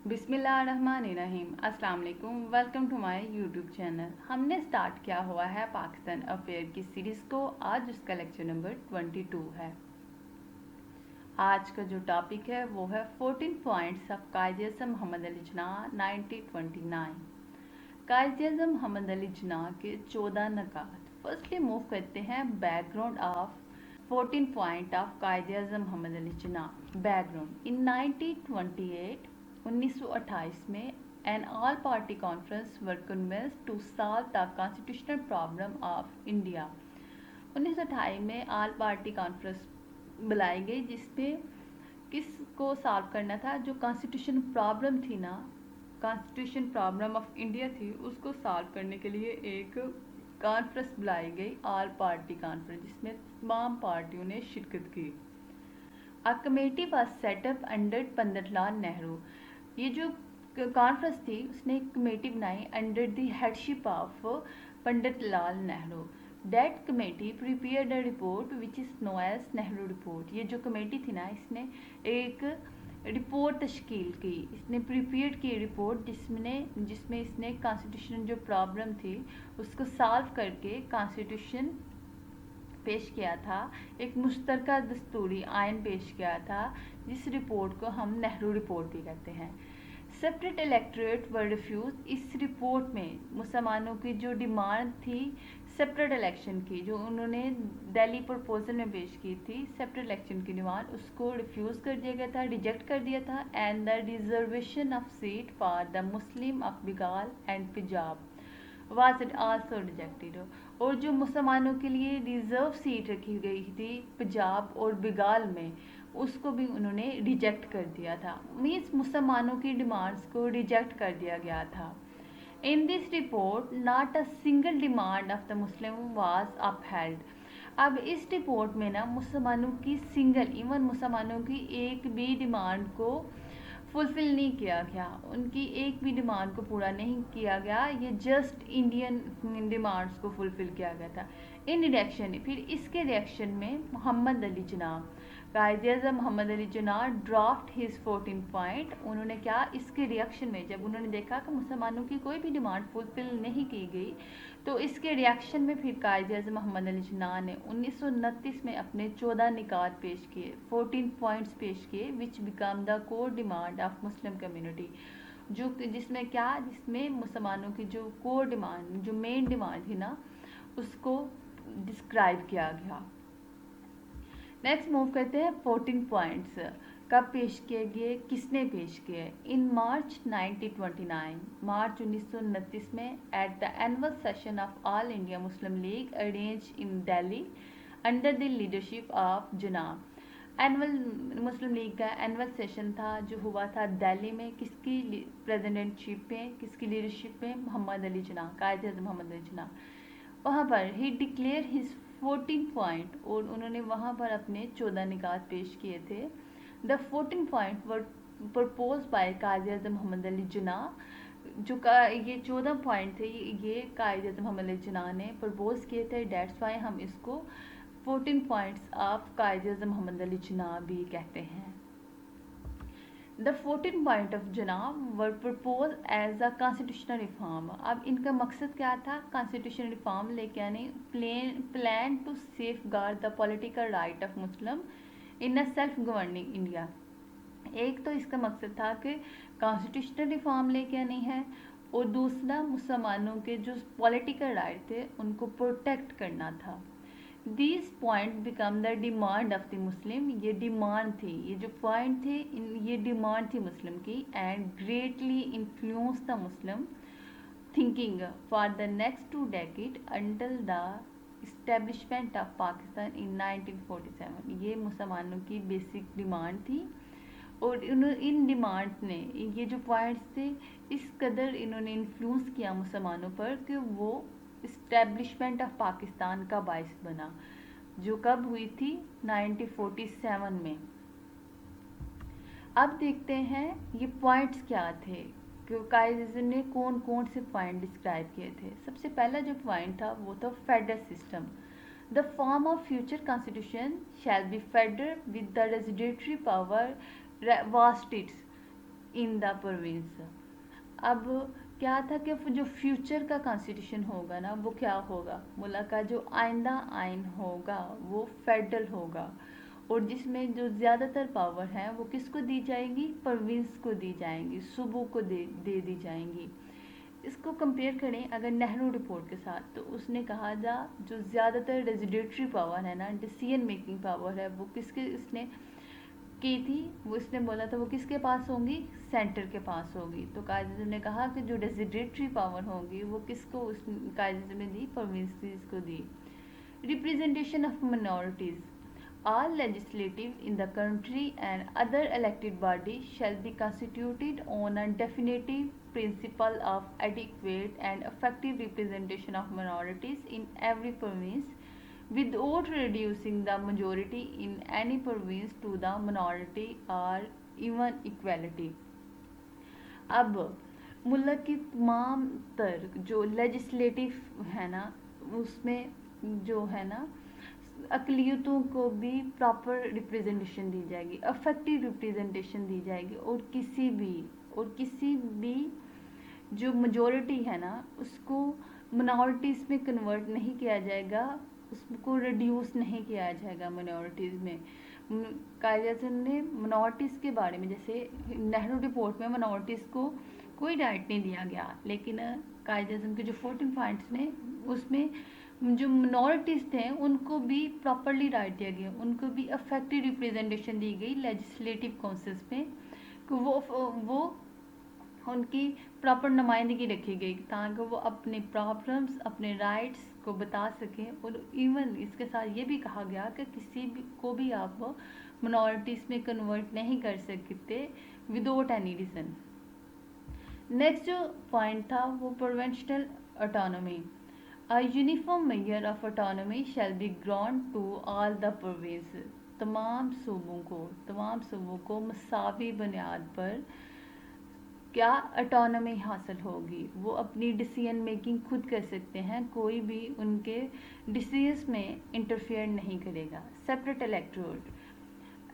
बिस्मिल्लाहिर्रहमानिर्रहीम। अस्सलाम वालेकुम। Welcome to my YouTube channel. हमने स्टार्ट किया हुआ है पाकिस्तान अफेयर की सीरीज़ को। आज उसका लेक्चर नंबर 22 है। आज का जो टॉपिक है वो है 14 पॉइंट्स ऑफ कायद-ए-आज़म मोहम्मद अली जिन्नाह 1929। कायद-ए-आज़म मोहम्मद अली जिन्नाह के 14 नकात। फर्स्टली मूव करते हैं background of 14 point of Quaid-e-Azam Mohammad Ali Jinnah. Background in 1928 1928 में an all party conference were convened to solve the constitutional problem of India. 1928 में ऑल पार्टी कॉन्फ्रेंस बुलाई गई जिसमें किसको सॉल्व करना था, जो कॉन्स्टिट्यूशन प्रॉब्लम थी ना, कॉन्स्टिट्यूशन प्रॉब्लम ऑफ इंडिया थी, उसको सॉल्व करने के लिए एक कॉन्फ्रेंस बुलाई गई, ऑल पार्टी कॉन्फ्रेंस, जिसमें तमाम पार्टियों ने शिरकत की। A committee was set up under Pandit Lal Nehru. ये जो कॉन्फ्रेंस थी उसने एक कमेटी बनाई under the headship of Pandit Lal Nehru. That committee prepared a report which is known as Nehru report. ये जो कमेटी थी ना, इसने एक रिपोर्ट तश्कील की, इसने प्रिपेयर की रिपोर्ट जिसमें इसने कॉन्स्टिट्यूशन जो प्रॉब्लम थी उसको सॉल्व करके कॉन्स्टिट्यूशन पेश किया था, एक मुश्तरका दस्तूरी आयन पेश किया था, जिस रिपोर्ट को हम नेहरू रिपोर्ट भी कहते हैं। सेपरेट इलेक्टोरेट वर रिफ्यूज। इस रिपोर्ट में मुसलमानों की जो डिमांड थी सेपरेट इलेक्शन की, जो उन्होंने दिल्ली प्रपोजल में पेश की थी, सेपरेट इलेक्शन की डिमांड, उसको रिफ्यूज़ कर दिया गया था, रिजेक्ट कर दिया था। And the reservation of seat for the Muslim of Bengal and Punjab was it also rejected. और जो मुसलमानों के लिए रिजर्व सीट रखी गई थी पंजाब और बंगाल में, उसको भी उन्होंने रिजेक्ट कर दिया था। मीन्स मुसलमानों की डिमांड्स को रिजेक्ट कर दिया गया था। In this report not a single demand of the Muslim was upheld. अब इस रिपोर्ट में ना मुसलमानों की इवन मुसलमानों की एक भी डिमांड को फुलफ़िल नहीं किया गया, उनकी एक भी डिमांड को पूरा नहीं किया गया, ये जस्ट इंडियन डिमांड्स को फुलफ़िल किया गया था। इन रिएक्शन फिर इसके रिएक्शन में Mohammad Ali Jinnah, Quaid-e-Azam Mohammad Ali Jinnah draft his 14 point. उन्होंने क्या, इसके रिएक्शन में जब उन्होंने देखा कि मुसलमानों की कोई भी डिमांड फुलफ़िल नहीं की गई, तो इसके रिएक्शन में फिर कायद-ए-आज़म मोहम्मद अली जिन्नाह ने 1929 में अपने 14 निकात पेश किए, 14 पॉइंट्स पेश किए, विच become the core demand of Muslim community. जिसमें मुसलमानों की जो कोर डिमांड, जो मेन डिमांड थी ना, उसको डिस्क्राइब किया गया। नेक्स्ट मूव करते हैं 14 पॉइंट्स कब पेश किए गए, किसने पेश किए। इन मार्च 1929, मार्च 1929 में at the annual session of all India Muslim league arrange in Delhi under the leadership of Jinnah. Annual Muslim league का एनुअल सेशन था जो हुआ था दिल्ली में, किसकी प्रेसिडेंटशिप में, किसकी लीडरशिप में, मोहम्मद अली जिन्नाह, कायद-ए-आज़म मोहम्मद अली जिन्नाह। वहाँ पर ही डिक्लेयर हिज 14 पॉइंट, और उन्होंने वहाँ पर अपने 14 निकात पेश किए थे। The 14 point were propose by Quaid-e-Azam Mohammad Ali Jinnah. ये 14 पॉइंट थे, ये कायद-ए-आज़म मोहम्मद अली जिन्नाह ने प्रपोज किए थे। डेट्स वाई हम इसको 14 पॉइंट्स ऑफ कायद-ए-आज़म मोहम्मद अली जिन्नाह भी कहते हैं। The 14 point of Jinnah were propose as a constitutional reform. अब इनका मकसद क्या था, कॉन्स्टिट्यूशनल रिफॉर्म लेके आने, plan to safeguard the political right of Muslim in a self governing India. एक तो इसका मकसद था कि कॉन्स्टिट्यूशनल रिफॉर्म लेके आनी है, और दूसरा मुसलमानों के जो पॉलिटिकल राइट थे उनको प्रोटेक्ट करना था। These point become the demand of the Muslim। ये डिमांड थी, ये जो पॉइंट थे, ये डिमांड थी मुस्लिम की, and greatly influence the Muslim thinking for the next 2 decades until the establishment of Pakistan in 1947। ये मुसलमानों की बेसिक डिमांड थी, और इन डिमांड ने, ये जो पॉइंट्स थे, इस कदर इन्होंने इन्फ्लुएंस किया मुसलमानों पर कि वो इस्टेब्लिशमेंट ऑफ पाकिस्तान का बायस बना, जो कब हुई थी, 1947 में। अब देखते हैं ये पॉइंट्स क्या थे, कि कायद-ए-आज़म ने कौन कौन से पॉइंट डिस्क्राइब किए थे। सबसे पहला जो पॉइंट था वो था federal system. The form of future constitution shall be federal with the residuary power vested. In the province. अब क्या था कि जो फ्यूचर का कॉन्स्टिट्यूशन होगा ना वो क्या होगा, मुल्क का जो आइंदा आइन होगा वो फेडरल होगा, और जिसमें जो ज़्यादातर पावर है वो किसको दी जाएंगी, प्रोविंस को दी जाएंगी, सूबों को दे दी जाएंगी। इसको कंपेयर करें अगर नेहरू रिपोर्ट के साथ, तो उसने कहा जा जो ज़्यादातर रेजिडेटरी पावर है ना, डिसीजन मेकिंग पावर है, वो किसके इसने की थी, वो इसने बोला था वो किसके पास होंगी, सेंटर के पास होगी। तो कायदे ने कहा कि जो रेजिडेटरी पावर होगी वो किसको उस कायदे में दी, प्रोविंसेस को दी। Representation of minorities, all legislative in the country and other elected bodies shall be constituted on a definitive principle of adequate and effective representation of minorities in every province without reducing the majority in any province to the minority or even equality। अब मुल्क की तमाम तर जो legislative है ना, उसमें जो है ना अकलियतों को भी प्रॉपर रिप्रेजेंटेशन दी जाएगी, अफेक्टिव रिप्रेजेंटेशन दी जाएगी, और किसी भी जो मेजॉरिटी है ना उसको मिनॉरिटीज़ में कन्वर्ट नहीं किया जाएगा, उसको रिड्यूस नहीं किया जाएगा मिनॉरिटीज़ में। कायदे ने मिनॉरिटीज़ के बारे में, जैसे नेहरू रिपोर्ट में मिनॉरिटीज़ को कोई राइट नहीं दिया गया, लेकिन कायदे के जो 14 पॉइंट्स ने उसमें जो मिनॉरिटीज़ थे उनको भी प्रॉपरली राइट दिया गया, उनको भी अफेक्टिव रिप्रेजेंटेशन दी गई लेजिस्लेटिव काउंसिल्स में, कि वो उनकी प्रॉपर नुमाइंदगी रखी गई ताकि वो अपने प्रॉब्लम्स, अपने राइट्स को बता सकें। और इवन इसके साथ ये भी कहा गया कि किसी भी को भी आप मिनॉरिटीज़ में कन्वर्ट नहीं कर सकते विदाउट एनी रीज़न। नेक्स्ट जो पॉइंट था वो provincial autonomy. A uniform measure of autonomy shall be granted to all the provinces। तमाम सूबों को मसावी बुनियाद पर क्या ऑटोनॉमी हासिल होगी, वो अपनी डिसीजन मेकिंग खुद कर सकते हैं, कोई भी उनके डिसीजंस में इंटरफेयर नहीं करेगा। Separate electorate,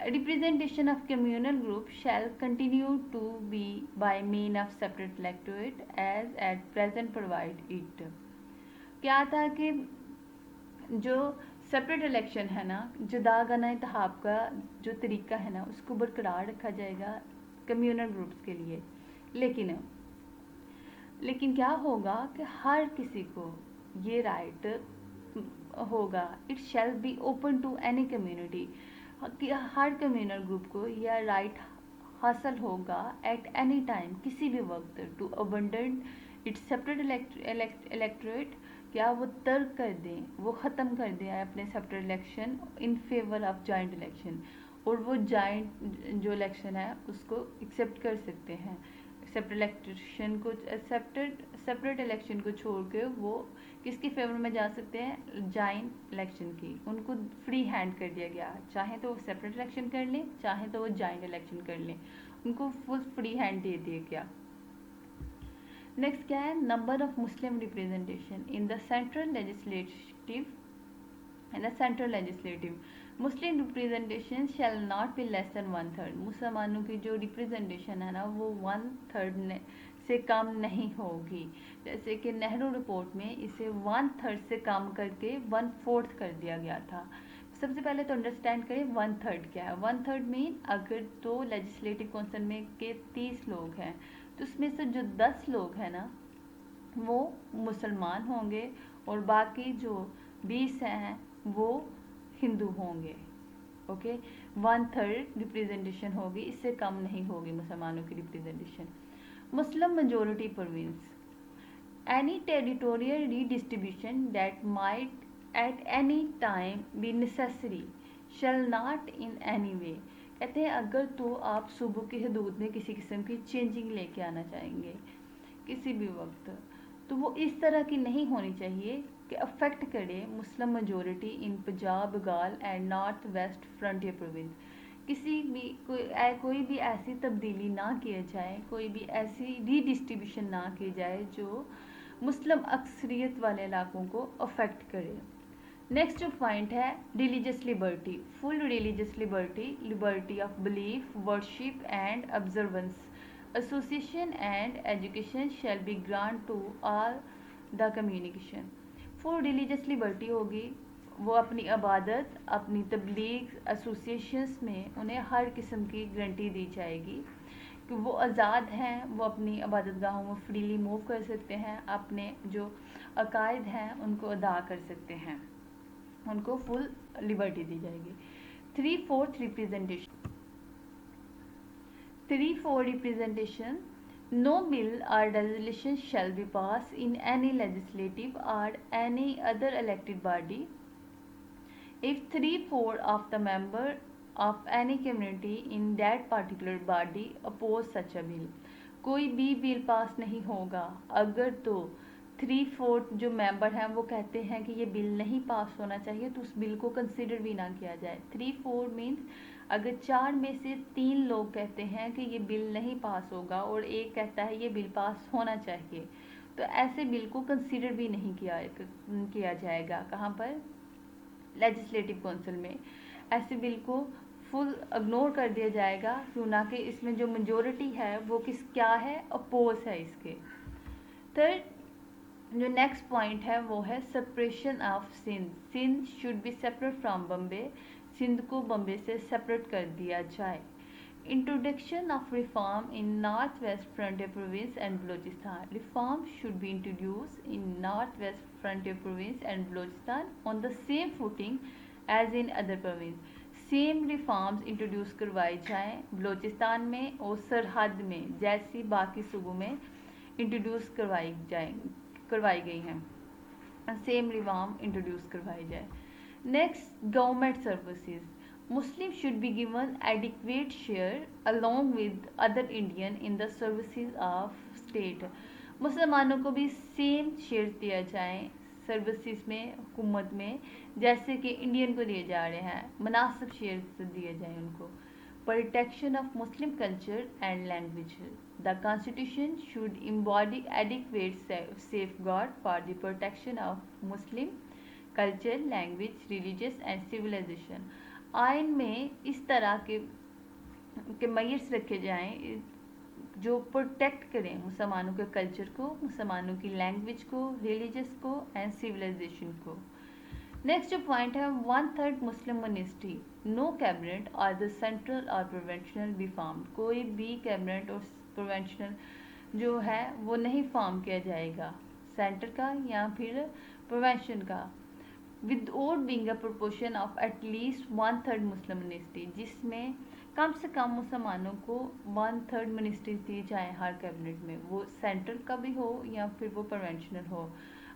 representation of communal group shall continue to be by mean of separate electorate as at present provide it। क्या था कि जो सेपरेट इलेक्शन है ना, जुदा गना इंतखाब का जो तरीका है ना उसको बरकरार रखा जाएगा कम्युनल ग्रुप्स के लिए, लेकिन क्या होगा कि हर किसी को ये राइट होगा, it shall be open to any community, कि हर कम्युनल ग्रुप को यह राइट हासिल होगा एट एनी टाइम, किसी भी वक्त, to abandon its separate electorate, क्या वो तर्क कर दें, वो ख़त्म कर दें अपने separate election in favour of joint election, और वो जॉइंट जो इलेक्शन है उसको एक्सेप्ट कर सकते हैं। सेपरेट इलेक्शन को छोड़ के वो किसके फेवर में जा सकते हैं, जॉइंट इलेक्शन की, उनको फ्री हैंड कर दिया गया, चाहे तो वो सेपरेट इलेक्शन कर लें, चाहे तो वो जॉइंट इलेक्शन कर लें, उनको फुल फ्री हैंड दे दिया गया। नेक्स्ट क्या है, number of Muslim representation in the central legislative. Muslim representation shall not be less than 1/3। मुसलमानों की जो रिप्रेजेंटेशन है ना वो 1/3 से कम नहीं होगी, जैसे कि नेहरू रिपोर्ट में इसे 1/3 से कम करके 1/4 कर दिया गया था। सबसे पहले तो अंडरस्टैंड करें 1/3 क्या है। 1/3 मीन अगर तो लेजिस्लेटिव काउंसिल में के 30 लोग हैं तो उसमें से जो 10 लोग हैं ना वो मुसलमान होंगे और बाकी जो 20 हैं वो हिंदू होंगे। ओके, 1/3 रिप्रेजेंटेशन होगी, इससे कम नहीं होगी मुसलमानों की representation. Muslim majority province, any territorial redistribution that might at any time be necessary shall not in any way. कहते हैं अगर तो आप सूबों की हदूद में किसी किस्म की चेंजिंग लेके आना चाहेंगे किसी भी वक्त, तो वो इस तरह की नहीं होनी चाहिए कि अफेक्ट करे Muslim majority in Punjab, Bengal and north west frontier province. किसी भी कोई भी ऐसी तब्दीली ना किया जाए, कोई भी ऐसी रीडिस्ट्रीब्यूशन ना की जाए जो मुस्लिम अक्सरियत वाले इलाकों को अफेक्ट करे। नेक्स्ट जो पॉइंट है, religious liberty, full religious liberty, liberty of belief, worship and observance. Association and education shall be granted to all the communication. For religious liberty होगी, वो अपनी इबादत, अपनी तबलीग, एसोसिएशंस में उन्हें हर किस्म की गारंटी दी जाएगी कि वो आज़ाद हैं, वो अपनी इबादत गाहों में फ्रीली मूव कर सकते हैं, अपने जो अकायद हैं उनको अदा कर सकते हैं, उनको फुल लिबर्टी दी जाएगी। 3/4 representation. 3/4 representation. No bill or resolution shall be passed in any legislative or any other elected body if 3/4 of the member of any community in that particular body oppose such a bill. कोई भी bill pass नहीं होगा अगर तो 3/4 जो member हैं वो कहते हैं कि ये बिल नहीं पास होना चाहिए, तो उस बिल को कंसिडर भी ना किया जाए। 3/4 मीन्स अगर 4 में से 3 लोग कहते हैं कि ये बिल नहीं पास होगा और एक कहता है ये बिल पास होना चाहिए, तो ऐसे बिल को कंसिडर भी नहीं किया जाएगा। कहाँ पर? लेजिस्लेटिव काउंसिल में ऐसे बिल को फुल इग्नोर कर दिया जाएगा, क्यों ना कि इसमें जो मेजोरिटी है वो क्या है, अपोज है इसके। थर्ड जो नेक्स्ट पॉइंट है वो है separation of Sindh. Sindh should be separate from Bombay, Sindh को बम्बे से सेपरेट कर दिया जाए। Introduction of reform in north west frontier province and Balochistan. Reform should be introduce in north west frontier province and Balochistan on the same footing as in other province. Same reforms introduce करवाई जाएँ बलूचिस्तान में और सरहद में जैसी बाकी सूबों में इंट्रोड्यूस करवाई गई हैं, सेम रिफॉर्म इंट्रोड्यूस करवाई जाए। Next, government services. Muslims should be given adequate share along with other Indian in the services of state. मुसलमानों को भी सेम शेयर दिया जाए सर्विसेज में, हुकूमत में, जैसे कि इंडियन को दिए जा रहे हैं, मुनासिब शेयर दिए जाए उनको। Protection of Muslim culture and language. The Constitution should embody adequate safeguard for the protection of Muslim culture, language, religious and civilization. आइन में इस तरह के मैयर्स रखे जाएं जो प्रोटेक्ट करें मुसलमानों के कल्चर को, मुसलमानों की लैंग्वेज को, रिलीजियस को एंड सिविलाइजेशन को। नेक्स्ट जो पॉइंट है 1/3 मुस्लिम मिनिस्ट्री। नो कैबिनेट और द सेंट्रल और प्रोविंशियल बी फॉर्म। कोई भी कैबिनेट और प्रोविंशियल जो है वो नहीं फॉर्म किया जाएगा, सेंटर का या फिर प्रोविंशियल का, without being a proportion of at least 1/3 Muslim ministry, जिसमें कम से कम मुसलमानों को 1/3 मिनिस्ट्री दी जाए हर कैबिनेट में, वो सेंट्रल का भी हो या फिर वो प्रोविंशियल हो।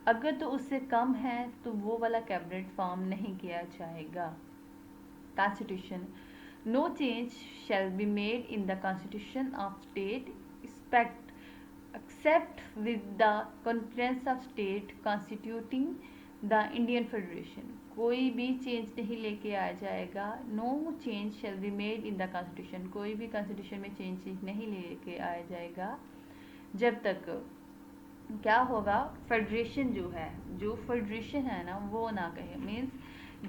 अगर तो उससे कम है तो वो वाला कैबिनेट फॉर्म नहीं किया जाएगा। Constitution. No change shall be made in the constitution of state except with the conference of state constituting the Indian federation. कोई भी चेंज नहीं लेके आ जाएगा। No change shall be made in the constitution. कोई भी कॉन्स्टिट्यूशन में change नहीं लेके आया जाएगा जब तक क्या होगा, फेडरेशन जो फेडरेशन है ना वो ना कहे। मीन्स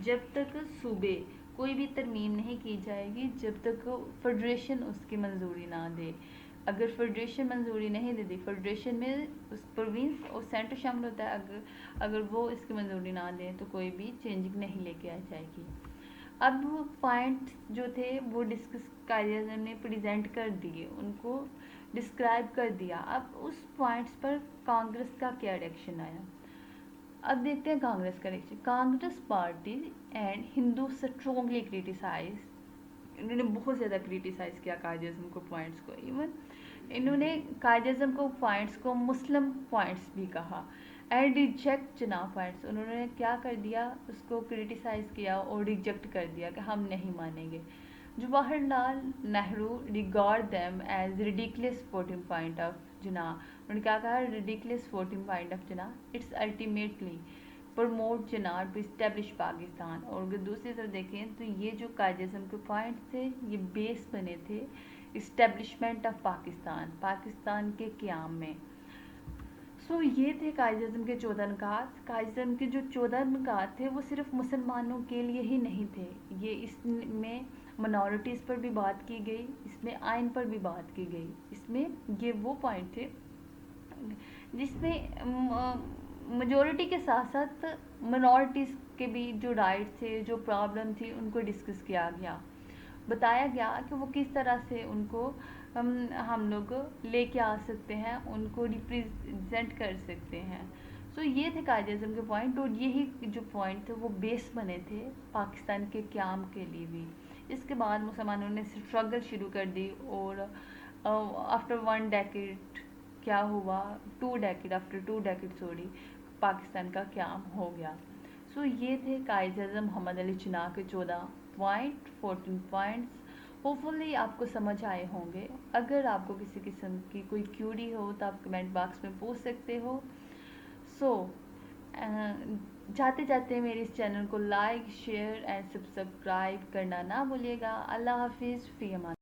जब तक सूबे कोई भी तरमीम नहीं की जाएगी जब तक फेडरेशन उसकी मंजूरी ना दे। अगर फेडरेशन मंजूरी नहीं देती, फेडरेशन में उस प्रोविंस और सेंटर शामिल होता है, अगर वो इसकी मंजूरी ना दें तो कोई भी चेंजिंग नहीं लेके आ जाएगी। अब पॉइंट जो थे वो डिस्कस कायदे ने प्रेजेंट कर दिए, उनको डिस्क्राइब कर दिया। अब उस पॉइंट्स पर कांग्रेस का क्या रिएक्शन आया, अब देखते हैं कांग्रेस का reaction. Congress party and Hindu strongly criticise, इन्होंने बहुत ज़्यादा क्रिटिसाइज़ किया कायदे-ए-आज़म को, पॉइंट्स को। इवन इन्होंने कायदे-ए-आज़म को पॉइंट्स को मुस्लिम पॉइंट्स भी कहा एंड रिजेक्ट चुनाव पॉइंट्स। उन्होंने क्या कर दिया, उसको क्रिटिसाइज़ किया और रिजेक्ट कर दिया कि हम नहीं मानेंगे। Jawaharlal Nehru regard them as ridiculous voting point of Jinnah. उन्होंने क्या कहा, ridiculous voting point of Jinnah, it's ultimately promote Jinnah to establish Pakistan. और अगर दूसरी तरफ देखें तो ये जो कायदे-ए-आज़म के पॉइंट थे ये बेस बने थे इस्टेब्लिशमेंट ऑफ पाकिस्तान, पाकिस्तान के क़याम में। सो ये थे कायदे-ए-आज़म के 14 नुकात। कायदे-ए-आज़म के जो 14 नुकात थे वो सिर्फ मुसलमानों के लिए ही नहीं थे, ये इसमें منورٹیز پر بھی بات کی گئی، اس میں آئین پر بھی بات کی گئی. اس میں یہ وہ پوائنٹ تھے جس میں میجورٹی کے ساتھ ساتھ منورٹیز کے بھی جو رائٹ تھے، جو پرابلم تھی، ان کو ڈسکس کیا گیا. بتایا گیا کہ وہ کس طرح سے ان کو ہم لوگ لے کے آ سکتے ہیں، ان کو ریپریزنٹ کر سکتے ہیں. سو یہ تھے قائد اعظم کے پوائنٹ، اور یہی جو پوائنٹ تھے وہ بیس بنے تھے پاکستان کے قیام کے لیے بھی. اس کے بعد مسلمانوں نے اسٹرگل شروع کر دی، اور آفٹر 1 ڈیکیڈ کیا ہوا، 2 decade, after 2 decade sorry, Pakistan کا قیام ہو گیا. سو یہ تھے قائد اعظم محمد علی جناح کے 14 پوائنٹس. ہوپفلی آپ کو سمجھ آئے ہوں گے. اگر آپ کو کسی قسم کی کوئی کیوری ہو تو آپ کمنٹ باکس میں پوچھ سکتے ہو. سو جاتے جاتے میرے اس چینل کو لائک، شیئر اینڈ سبسکرائب کرنا نہ بھولیے گا. اللہ حافظ، فی امان.